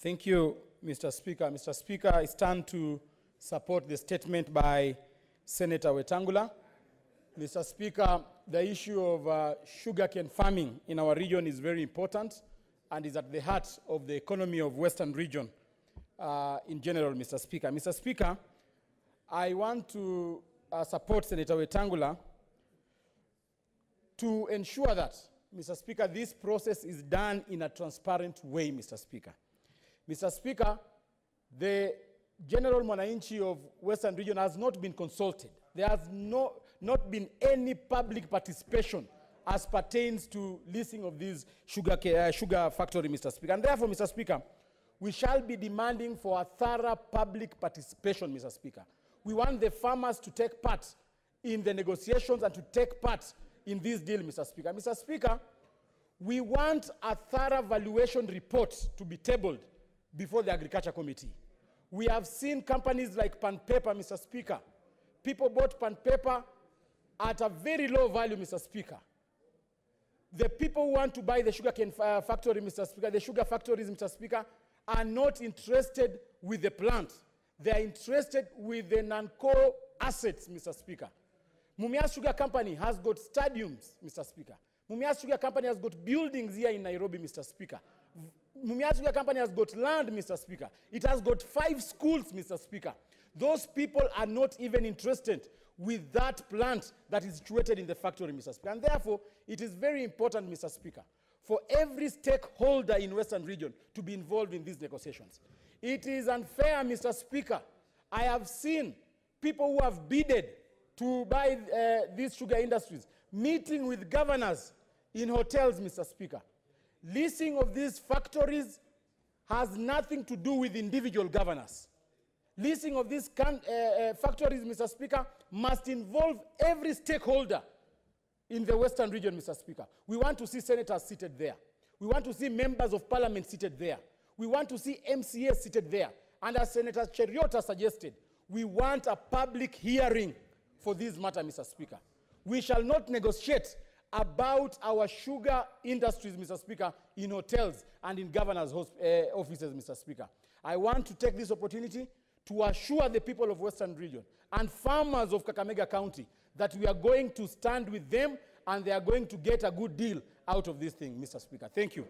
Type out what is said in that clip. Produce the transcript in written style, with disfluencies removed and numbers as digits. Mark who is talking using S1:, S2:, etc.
S1: Thank you, Mr. Speaker. Mr. Speaker, I stand to support the statement by Senator Wetangula. Mr. Speaker, the issue of sugarcane farming in our region is very important and is at the heart of the economy of Western region in general, Mr. Speaker. Mr. Speaker, I want to support Senator Wetangula to ensure that, Mr. Speaker, this process is done in a transparent way, Mr. Speaker. Mr. Speaker, the general mwananchi of Western region has not been consulted. There has not been any public participation as pertains to leasing of these sugar factory, Mr. Speaker. And therefore, Mr. Speaker, we shall be demanding for a thorough public participation, Mr. Speaker. We want the farmers to take part in the negotiations and to take part in this deal, Mr. Speaker. Mr. Speaker, we want a thorough valuation report to be tabled before the Agriculture Committee. We have seen companies like Pan Paper, Mr. Speaker. People bought Pan Paper at a very low value, Mr. Speaker. The people who want to buy the sugarcane factory, Mr. Speaker, the sugar factories, Mr. Speaker, are not interested with the plant. They are interested with the non-core assets, Mr. Speaker. Mumias Sugar Company has got stadiums, Mr. Speaker. Mumias Sugar Company has got buildings here in Nairobi, Mr. Speaker. Mumias Sugar Company has got land, Mr. Speaker. It has got 5 schools, Mr. Speaker. Those people are not even interested with that plant that is situated in the factory, Mr. Speaker. And therefore, it is very important, Mr. Speaker, for every stakeholder in Western region to be involved in these negotiations. It is unfair, Mr. Speaker. I have seen people who have bidded to buy these sugar industries meeting with governors in hotels, Mr. Speaker. Leasing of these factories has nothing to do with individual governors. Leasing of these factories, Mr. Speaker, must involve every stakeholder in the Western region, Mr. Speaker. We want to see senators seated there. We want to see members of parliament seated there. We want to see MCAs seated there. And as Senator Cheriota suggested, we want a public hearing for this matter, Mr. Speaker. We shall not negotiate about our sugar industries, Mr. Speaker, in hotels and in governors' offices, Mr. Speaker. I want to take this opportunity to assure the people of Western region and farmers of Kakamega County that we are going to stand with them and they are going to get a good deal out of this thing, Mr. Speaker. Thank you.